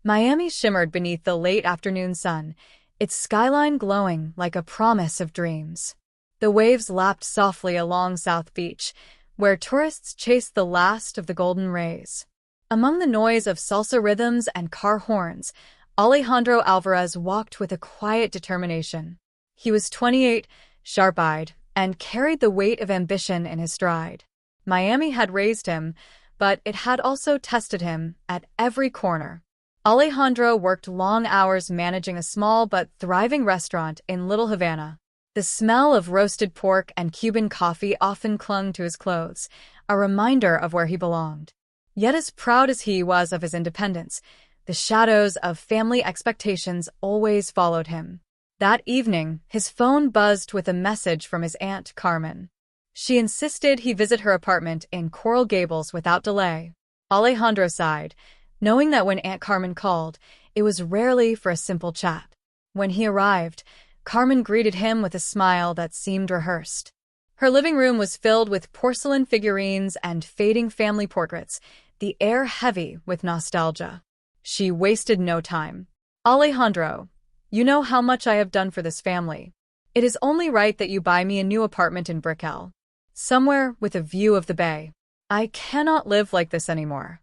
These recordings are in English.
Miami shimmered beneath the late afternoon sun, its skyline glowing like a promise of dreams. The waves lapped softly along South Beach, where tourists chased the last of the golden rays. Among the noise of salsa rhythms and car horns, Alejandro Alvarez walked with a quiet determination. He was 28, sharp-eyed, and carried the weight of ambition in his stride. Miami had raised him, but it had also tested him at every corner. Alejandro worked long hours managing a small but thriving restaurant in Little Havana. The smell of roasted pork and Cuban coffee often clung to his clothes, a reminder of where he belonged. Yet as proud as he was of his independence, the shadows of family expectations always followed him. That evening, his phone buzzed with a message from his Aunt Carmen. She insisted he visit her apartment in Coral Gables without delay. Alejandro sighed, knowing that when Aunt Carmen called, it was rarely for a simple chat. When he arrived, Carmen greeted him with a smile that seemed rehearsed. Her living room was filled with porcelain figurines and fading family portraits, the air heavy with nostalgia. She wasted no time. "Alejandro, you know how much I have done for this family. It is only right that you buy me a new apartment in Brickell, somewhere with a view of the bay. I cannot live like this anymore."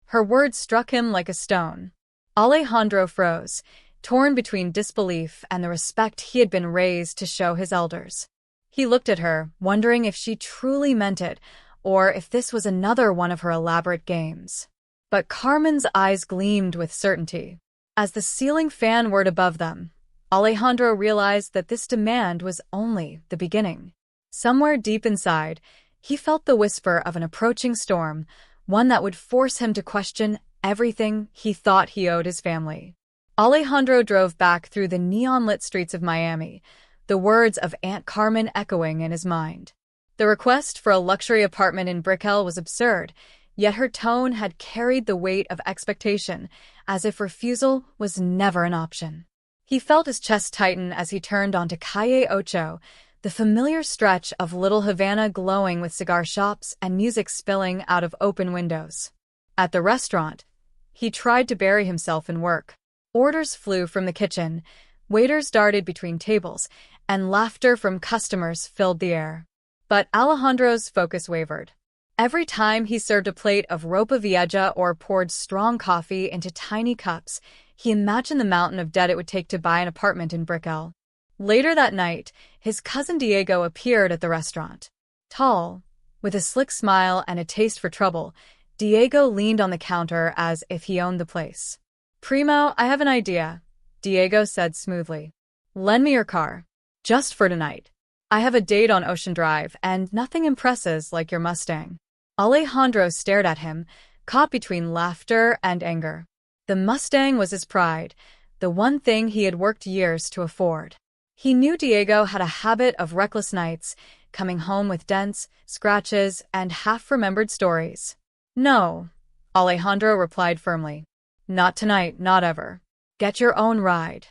Her words struck him like a stone. Alejandro froze, torn between disbelief and the respect he had been raised to show his elders. He looked at her, wondering if she truly meant it, or if this was another one of her elaborate games. But Carmen's eyes gleamed with certainty. As the ceiling fan whirred above them, Alejandro realized that this demand was only the beginning. Somewhere deep inside, he felt the whisper of an approaching storm, one that would force him to question everything he thought he owed his family. Alejandro drove back through the neon-lit streets of Miami, the words of Aunt Carmen echoing in his mind. The request for a luxury apartment in Brickell was absurd, yet her tone had carried the weight of expectation, as if refusal was never an option. He felt his chest tighten as he turned onto Calle Ocho, the familiar stretch of Little Havana glowing with cigar shops and music spilling out of open windows. At the restaurant, he tried to bury himself in work. Orders flew from the kitchen, waiters darted between tables, and laughter from customers filled the air. But Alejandro's focus wavered. Every time he served a plate of ropa vieja or poured strong coffee into tiny cups, he imagined the mountain of debt it would take to buy an apartment in Brickell. Later that night, his cousin Diego appeared at the restaurant. Tall, with a slick smile and a taste for trouble, Diego leaned on the counter as if he owned the place. "Primo, I have an idea," Diego said smoothly. "Lend me your car. Just for tonight. I have a date on Ocean Drive, and nothing impresses like your Mustang." Alejandro stared at him, caught between laughter and anger. The Mustang was his pride, the one thing he had worked years to afford. He knew Diego had a habit of reckless nights, coming home with dents, scratches, and half-remembered stories. "No," Alejandro replied firmly. "Not tonight, not ever. Get your own ride."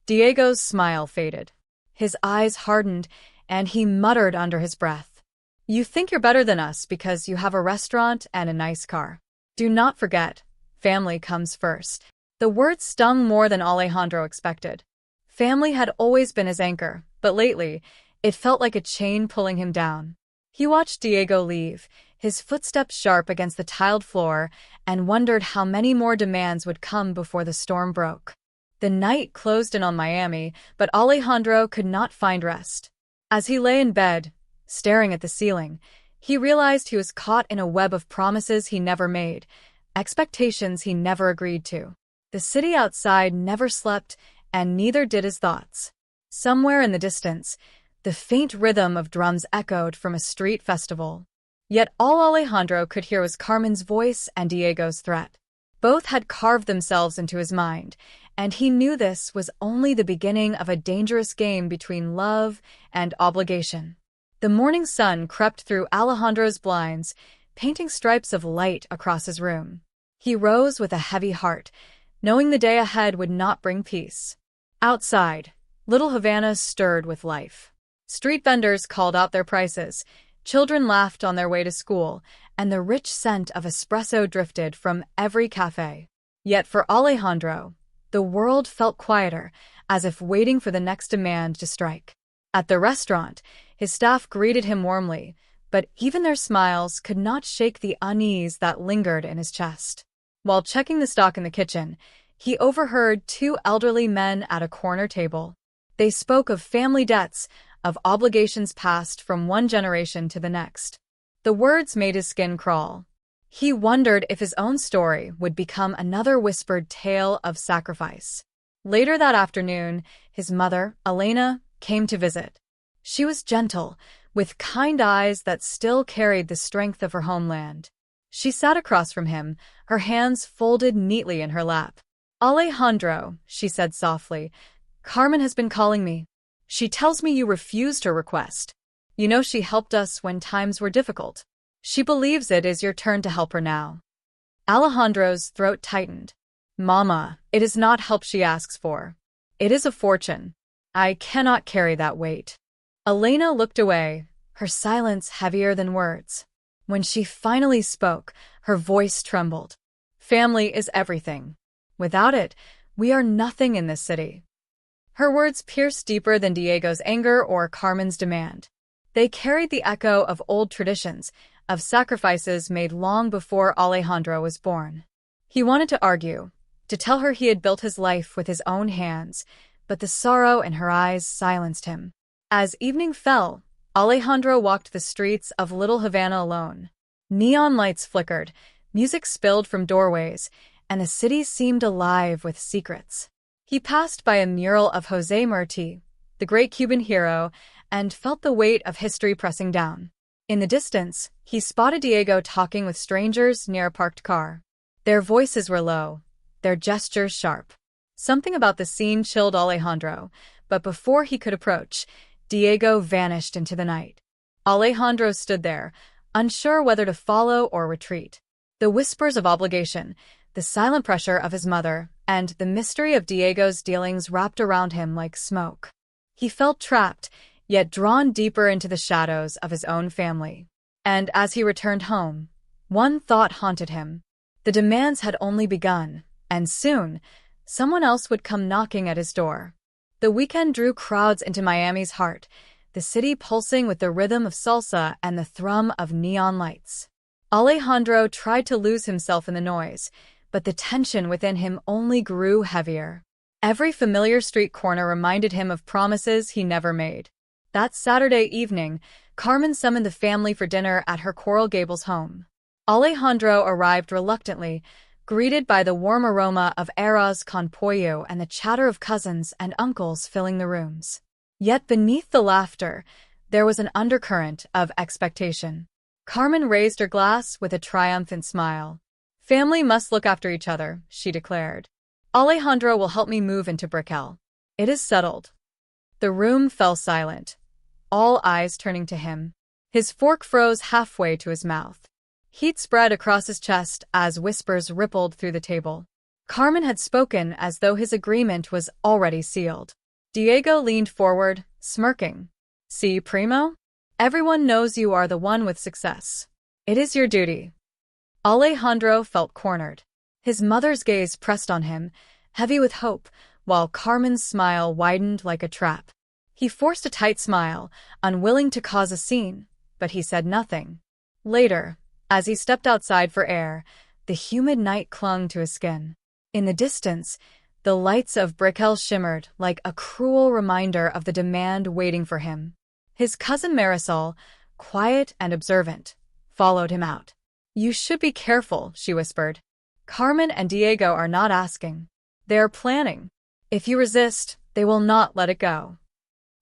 Diego's smile faded. His eyes hardened, and he muttered under his breath. "You think you're better than us because you have a restaurant and a nice car. Do not forget, family comes first." The words stung more than Alejandro expected. Family had always been his anchor, but lately, it felt like a chain pulling him down. He watched Diego leave, his footsteps sharp against the tiled floor, and wondered how many more demands would come before the storm broke. The night closed in on Miami, but Alejandro could not find rest. As he lay in bed, staring at the ceiling, he realized he was caught in a web of promises he never made, expectations he never agreed to. The city outside never slept, and neither did his thoughts. Somewhere in the distance, the faint rhythm of drums echoed from a street festival. Yet all Alejandro could hear was Carmen's voice and Diego's threat. Both had carved themselves into his mind, and he knew this was only the beginning of a dangerous game between love and obligation. The morning sun crept through Alejandro's blinds, painting stripes of light across his room. He rose with a heavy heart, knowing the day ahead would not bring peace. Outside, Little Havana stirred with life. Street vendors called out their prices, children laughed on their way to school, and the rich scent of espresso drifted from every cafe. Yet for Alejandro, the world felt quieter, as if waiting for the next demand to strike. At the restaurant, his staff greeted him warmly, but even their smiles could not shake the unease that lingered in his chest. While checking the stock in the kitchen, he overheard two elderly men at a corner table. They spoke of family debts, of obligations passed from one generation to the next. The words made his skin crawl. He wondered if his own story would become another whispered tale of sacrifice. Later that afternoon, his mother, Elena, came to visit. She was gentle, with kind eyes that still carried the strength of her homeland. She sat across from him, her hands folded neatly in her lap. "Alejandro," she said softly, "Carmen has been calling me. She tells me you refused her request. You know she helped us when times were difficult. She believes it is your turn to help her now." Alejandro's throat tightened. "Mama, it is not help she asks for. It is a fortune. I cannot carry that weight." Elena looked away, her silence heavier than words. When she finally spoke, her voice trembled. "Family is everything. Without it, we are nothing in this city." Her words pierced deeper than Diego's anger or Carmen's demand. They carried the echo of old traditions, of sacrifices made long before Alejandro was born. He wanted to argue, to tell her he had built his life with his own hands, but the sorrow in her eyes silenced him. As evening fell, Alejandro walked the streets of Little Havana alone. Neon lights flickered, music spilled from doorways, and the city seemed alive with secrets. He passed by a mural of José Martí, the great Cuban hero, and felt the weight of history pressing down. In the distance, he spotted Diego talking with strangers near a parked car. Their voices were low, their gestures sharp. Something about the scene chilled Alejandro, but before he could approach, Diego vanished into the night. Alejandro stood there, unsure whether to follow or retreat. The whispers of obligation, the silent pressure of his mother, and the mystery of Diego's dealings wrapped around him like smoke. He felt trapped, yet drawn deeper into the shadows of his own family. And as he returned home, one thought haunted him. The demands had only begun, and soon, someone else would come knocking at his door. The weekend drew crowds into Miami's heart, the city pulsing with the rhythm of salsa and the thrum of neon lights. Alejandro tried to lose himself in the noise, but the tension within him only grew heavier. Every familiar street corner reminded him of promises he never made. That Saturday evening, Carmen summoned the family for dinner at her Coral Gables home. Alejandro arrived reluctantly, greeted by the warm aroma of arroz con pollo and the chatter of cousins and uncles filling the rooms. Yet beneath the laughter, there was an undercurrent of expectation. Carmen raised her glass with a triumphant smile. "Family must look after each other," she declared. "Alejandro will help me move into Brickell. It is settled." The room fell silent, all eyes turning to him. His fork froze halfway to his mouth. Heat spread across his chest as whispers rippled through the table. Carmen had spoken as though his agreement was already sealed. Diego leaned forward, smirking. "See, Primo? Everyone knows you are the one with success. It is your duty." Alejandro felt cornered. His mother's gaze pressed on him, heavy with hope, while Carmen's smile widened like a trap. He forced a tight smile, unwilling to cause a scene, but he said nothing. Later, as he stepped outside for air, the humid night clung to his skin. In the distance, the lights of Brickell shimmered like a cruel reminder of the demand waiting for him. His cousin Marisol, quiet and observant, followed him out. "You should be careful," she whispered. "Carmen and Diego are not asking. They are planning. If you resist, they will not let it go."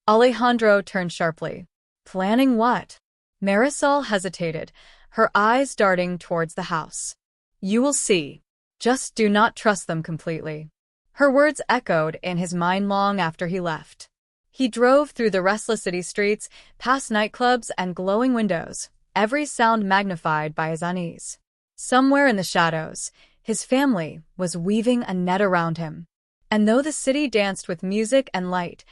Alejandro turned sharply. "Planning what?" Marisol hesitated, her eyes darting towards the house. "You will see. Just do not trust them completely." Her words echoed in his mind long after he left. He drove through the restless city streets, past nightclubs and glowing windows, every sound magnified by his unease. Somewhere in the shadows, his family was weaving a net around him. And though the city danced with music and light,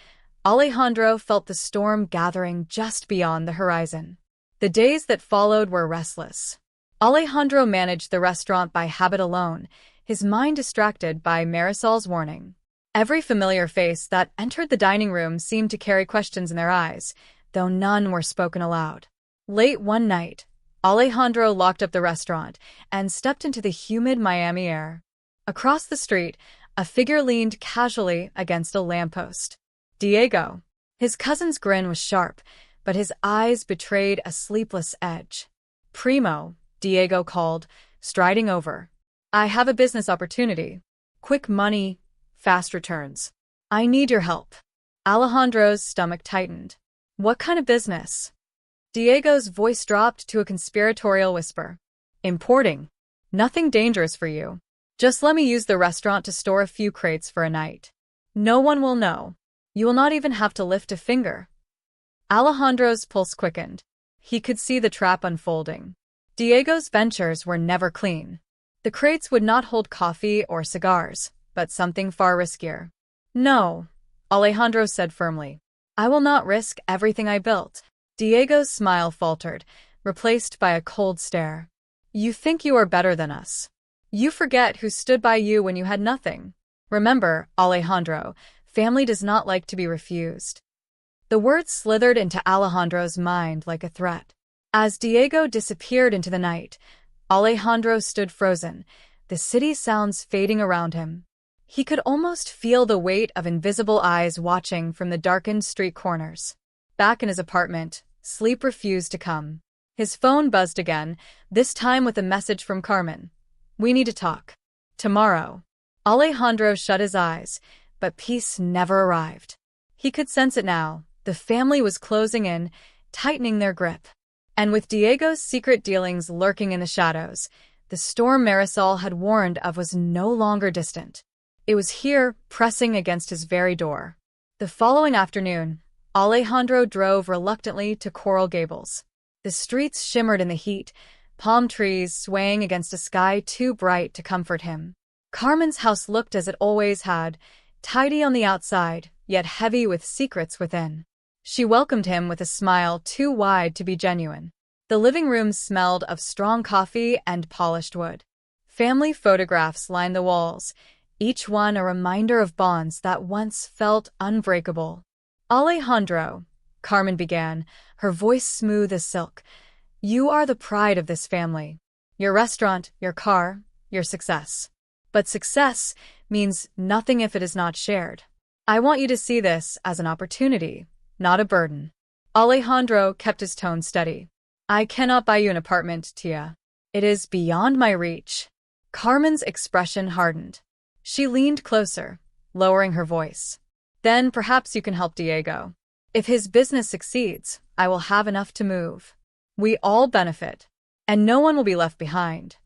Alejandro felt the storm gathering just beyond the horizon. The days that followed were restless. Alejandro managed the restaurant by habit alone, his mind distracted by Marisol's warning. Every familiar face that entered the dining room seemed to carry questions in their eyes, though none were spoken aloud. Late one night, Alejandro locked up the restaurant and stepped into the humid Miami air. Across the street, a figure leaned casually against a lamppost. Diego. His cousin's grin was sharp, but his eyes betrayed a sleepless edge. Primo, Diego called, striding over. I have a business opportunity. Quick money, fast returns. I need your help. Alejandro's stomach tightened. What kind of business? Diego's voice dropped to a conspiratorial whisper. Importing. Nothing dangerous for you. Just let me use the restaurant to store a few crates for a night. No one will know. You will not even have to lift a finger. Alejandro's pulse quickened. He could see the trap unfolding. Diego's ventures were never clean. The crates would not hold coffee or cigars, but something far riskier. No, Alejandro said firmly. I will not risk everything I built. Diego's smile faltered, replaced by a cold stare. You think you are better than us. You forget who stood by you when you had nothing. Remember, Alejandro, family does not like to be refused. The words slithered into Alejandro's mind like a threat. As Diego disappeared into the night, Alejandro stood frozen, the city sounds fading around him. He could almost feel the weight of invisible eyes watching from the darkened street corners. Back in his apartment, sleep refused to come. His phone buzzed again, this time with a message from Carmen. We need to talk. Tomorrow. Alejandro shut his eyes, but peace never arrived. He could sense it now. The family was closing in, tightening their grip. And with Diego's secret dealings lurking in the shadows, the storm Marisol had warned of was no longer distant. It was here, pressing against his very door. The following afternoon, Alejandro drove reluctantly to Coral Gables. The streets shimmered in the heat, palm trees swaying against a sky too bright to comfort him. Carmen's house looked as it always had, tidy on the outside, yet heavy with secrets within. She welcomed him with a smile too wide to be genuine. The living room smelled of strong coffee and polished wood. Family photographs lined the walls, each one a reminder of bonds that once felt unbreakable. Alejandro, Carmen began, her voice smooth as silk, you are the pride of this family. Your restaurant, your car, your success. But success means nothing if it is not shared. I want you to see this as an opportunity, not a burden. Alejandro kept his tone steady. I cannot buy you an apartment, Tia. It is beyond my reach. Carmen's expression hardened. She leaned closer, lowering her voice. Then perhaps you can help Diego. If his business succeeds, I will have enough to move. We all benefit, and no one will be left behind.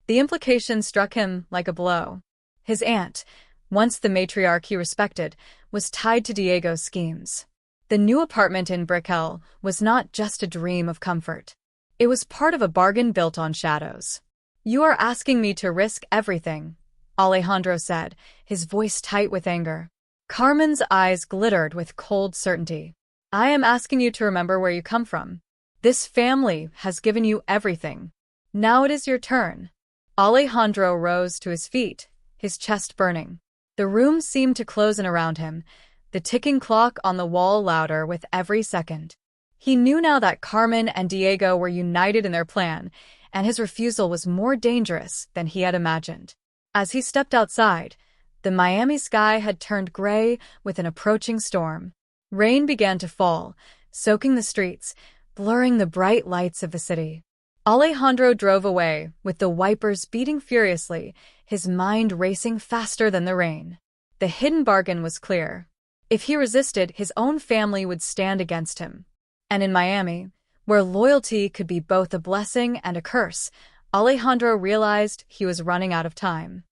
The implication struck him like a blow. His aunt, once the matriarch he respected, was tied to Diego's schemes. The new apartment in Brickell was not just a dream of comfort. It was part of a bargain built on shadows. You are asking me to risk everything, Alejandro said, his voice tight with anger. Carmen's eyes glittered with cold certainty. I am asking you to remember where you come from. This family has given you everything. Now it is your turn. Alejandro rose to his feet, his chest burning. The room seemed to close in around him, the ticking clock on the wall louder with every second. He knew now that Carmen and Diego were united in their plan, and his refusal was more dangerous than he had imagined. As he stepped outside, the Miami sky had turned gray with an approaching storm. Rain began to fall, soaking the streets, blurring the bright lights of the city. Alejandro drove away, with the wipers beating furiously, his mind racing faster than the rain. The hidden bargain was clear. If he resisted, his own family would stand against him. And in Miami, where loyalty could be both a blessing and a curse, Alejandro realized he was running out of time.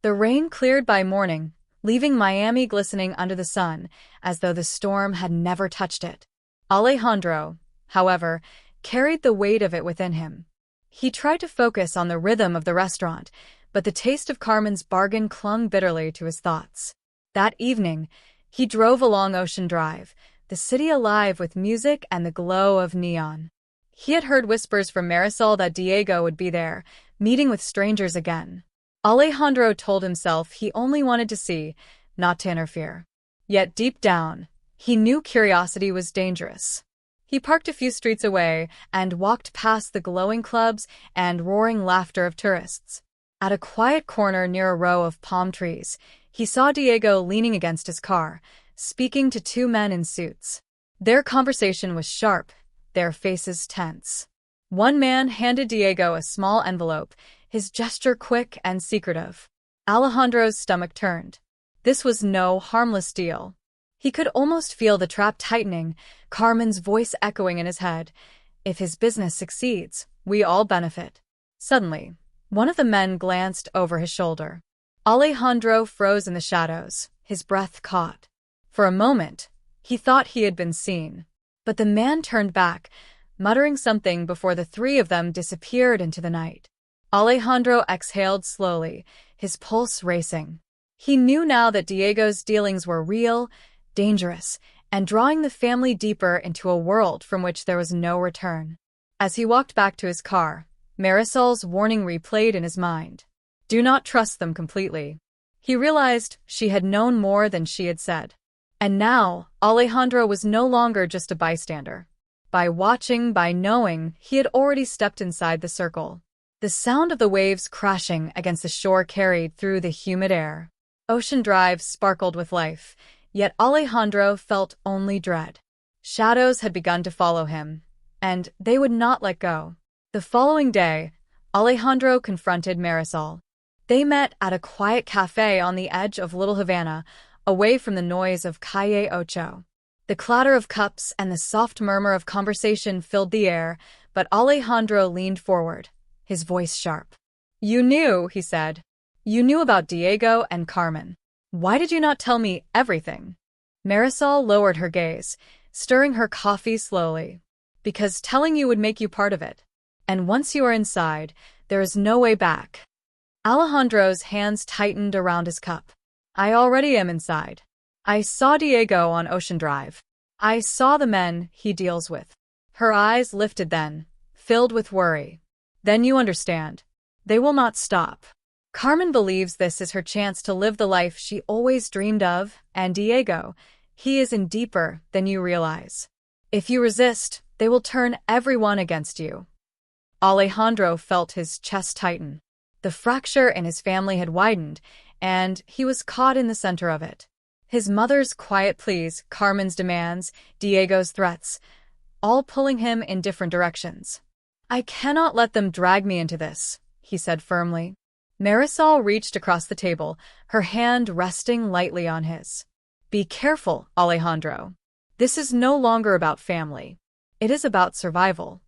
The rain cleared by morning, leaving Miami glistening under the sun, as though the storm had never touched it. Alejandro, however, carried the weight of it within him. He tried to focus on the rhythm of the restaurant, but the taste of Carmen's bargain clung bitterly to his thoughts. That evening, he drove along Ocean Drive, the city alive with music and the glow of neon. He had heard whispers from Marisol that Diego would be there, meeting with strangers again. Alejandro told himself he only wanted to see, not to interfere. Yet deep down, he knew curiosity was dangerous. He parked a few streets away and walked past the glowing clubs and roaring laughter of tourists. At a quiet corner near a row of palm trees, he saw Diego leaning against his car, speaking to two men in suits. Their conversation was sharp, their faces tense. One man handed Diego a small envelope, his gesture quick and secretive. Alejandro's stomach turned. This was no harmless deal. He could almost feel the trap tightening, Carmen's voice echoing in his head. If his business succeeds, we all benefit. Suddenly, one of the men glanced over his shoulder. Alejandro froze in the shadows, his breath caught. For a moment, he thought he had been seen. But the man turned back, muttering something before the three of them disappeared into the night. Alejandro exhaled slowly, his pulse racing. He knew now that Diego's dealings were real, dangerous, and drawing the family deeper into a world from which there was no return. As he walked back to his car, Marisol's warning replayed in his mind. Do not trust them completely. He realized she had known more than she had said. And now, Alejandro was no longer just a bystander. By watching, by knowing, he had already stepped inside the circle. The sound of the waves crashing against the shore carried through the humid air. Ocean Drive sparkled with life, yet Alejandro felt only dread. Shadows had begun to follow him, and they would not let go. The following day, Alejandro confronted Marisol. They met at a quiet cafe on the edge of Little Havana, away from the noise of Calle Ocho. The clatter of cups and the soft murmur of conversation filled the air, but Alejandro leaned forward, his voice sharp. You knew, he said. You knew about Diego and Carmen. Why did you not tell me everything? Marisol lowered her gaze, stirring her coffee slowly. Because telling you would make you part of it. And once you are inside, there is no way back. Alejandro's hands tightened around his cup. I already am inside. I saw Diego on Ocean Drive. I saw the men he deals with. Her eyes lifted then, filled with worry. Then you understand. They will not stop. Carmen believes this is her chance to live the life she always dreamed of, and Diego, he is in deeper than you realize. If you resist, they will turn everyone against you. Alejandro felt his chest tighten. The fracture in his family had widened, and he was caught in the center of it. His mother's quiet pleas, Carmen's demands, Diego's threats, all pulling him in different directions. I cannot let them drag me into this, he said firmly. Marisol reached across the table, her hand resting lightly on his. Be careful, Alejandro. This is no longer about family. It is about survival.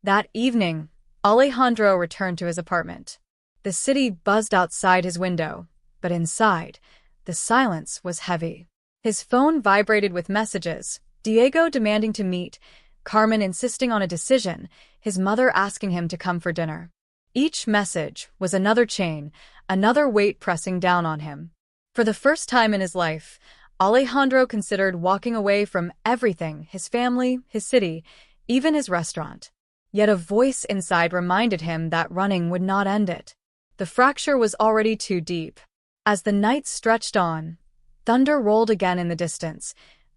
That evening, Alejandro returned to his apartment. The city buzzed outside his window, but inside, the silence was heavy. His phone vibrated with messages, Diego demanding to meet, Carmen insisting on a decision, his mother asking him to come for dinner. Each message was another chain, another weight pressing down on him. For the first time in his life, Alejandro considered walking away from everything, his family, his city, even his restaurant. Yet a voice inside reminded him that running would not end it. The fracture was already too deep. As the night stretched on, thunder rolled again in the distance,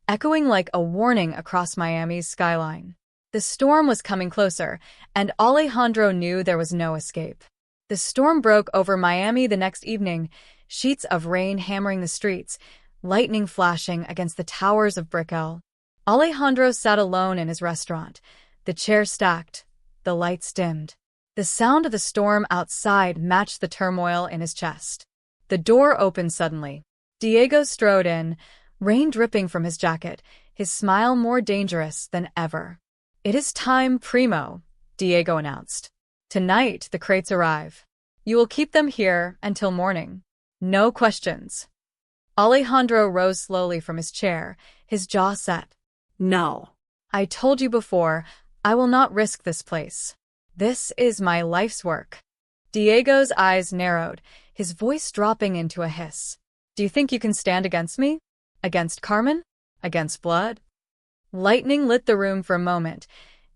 echoing like a warning across Miami's skyline. The storm was coming closer, and Alejandro knew there was no escape. The storm broke over Miami the next evening, sheets of rain hammering the streets, lightning flashing against the towers of Brickell. Alejandro sat alone in his restaurant, the chairs stacked, the lights dimmed. The sound of the storm outside matched the turmoil in his chest. The door opened suddenly. Diego strode in, rain dripping from his jacket, his smile more dangerous than ever. It is time, Primo, Diego announced. Tonight the crates arrive. You will keep them here until morning. No questions. Alejandro rose slowly from his chair, his jaw set. No. I told you before, I will not risk this place. This is my life's work. Diego's eyes narrowed, his voice dropping into a hiss. Do you think you can stand against me? Against Carmen? Against blood? Lightning lit the room for a moment,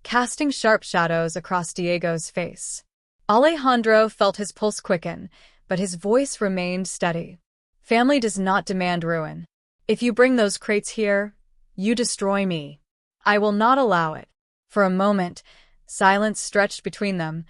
casting sharp shadows across Diego's face. Alejandro felt his pulse quicken, but his voice remained steady. Family does not demand ruin. If you bring those crates here, you destroy me. I will not allow it. For a moment, silence stretched between them,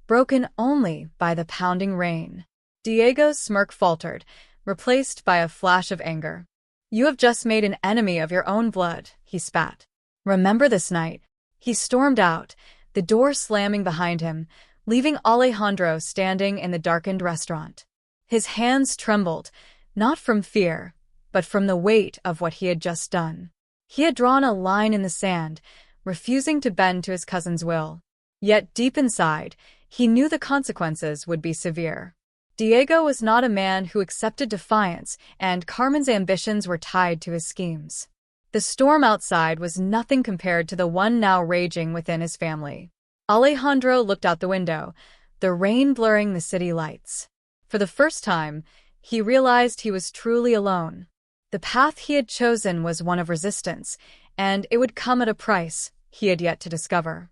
broken only by the pounding rain. Diego's smirk faltered, replaced by a flash of anger. You have just made an enemy of your own blood, he spat. Remember this night. He stormed out, the door slamming behind him, leaving Alejandro standing in the darkened restaurant. His hands trembled, not from fear, but from the weight of what he had just done. He had drawn a line in the sand, refusing to bend to his cousin's will. Yet deep inside, he knew the consequences would be severe. Diego was not a man who accepted defiance, and Carmen's ambitions were tied to his schemes. The storm outside was nothing compared to the one now raging within his family. Alejandro looked out the window, the rain blurring the city lights. For the first time, he realized he was truly alone. The path he had chosen was one of resistance, and it would come at a price he had yet to discover.